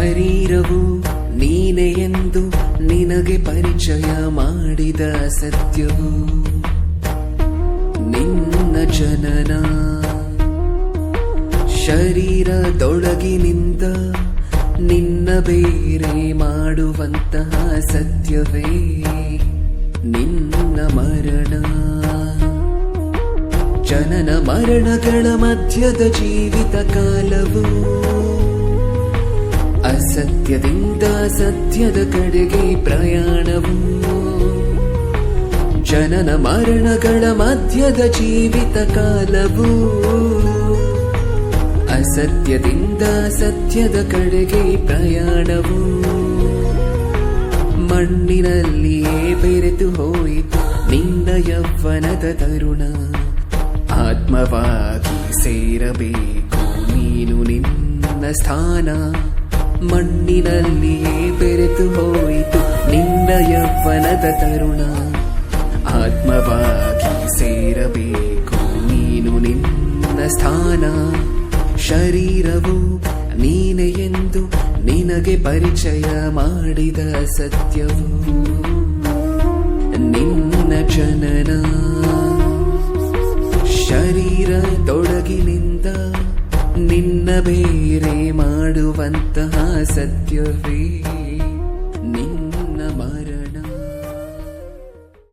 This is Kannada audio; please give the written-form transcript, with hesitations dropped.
ಶರೀರವು ನೀನೆ ಎಂದು ನಿನಗೆ ಪರಿಚಯ ಮಾಡಿದ ಸತ್ಯವು ನಿನ್ನ ಜನನ. ಶರೀರದೊಳಗಿನಿಂದ ನಿನ್ನ ಬೇರೆ ಮಾಡುವಂತಹ ಸತ್ಯವೇ ನಿನ್ನ ಮರಣ. ಜನನ ಮರಣಗಳ ಮಧ್ಯದ ಜೀವಿತ ಕಾಲವು ಅಸತ್ಯದಿಂದ ಸತ್ಯದ ಕಡೆಗೆ ಪ್ರಯಾಣವು. ಜನನ ಮರಣಗಳ ಮಧ್ಯದ ಜೀವಿತ ಕಾಲವು ಅಸತ್ಯದಿಂದ ಸತ್ಯದ ಕಡೆಗೆ ಪ್ರಯಾಣವು. ಮಣ್ಣಿನಲ್ಲಿಯೇ ಬೆರೆತು ಹೋಯಿತು ನಿನ್ನ ಯೌವನದ ತರುಣ. ಆತ್ಮವಾಗಿ ಸೇರಬೇಕು ನೀನು ನಿನ್ನ ಸ್ಥಾನ. ಮಣ್ಣಿನಲ್ಲಿಯೇ ಬೆರೆತು ಹೋಯಿತು ನಿನ್ನ ಯೌವನದ ತರುಣ. ಆತ್ಮವಾಗಿ ಸೇರಬೇಕು ನೀನು ನಿನ್ನ ಸ್ಥಾನ. ಶರೀರವು ನೀನೆ ಎಂದು ನಿನಗೆ ಪರಿಚಯ ಮಾಡಿದ ಸತ್ಯವು ನಿನ್ನ ಜನನ. ಶರೀರದೊಳಗಿನಿಂದ ನಿನ್ನ ಬೇರೆ ಮಾಡುವಂತಹ ಸತ್ಯವೇ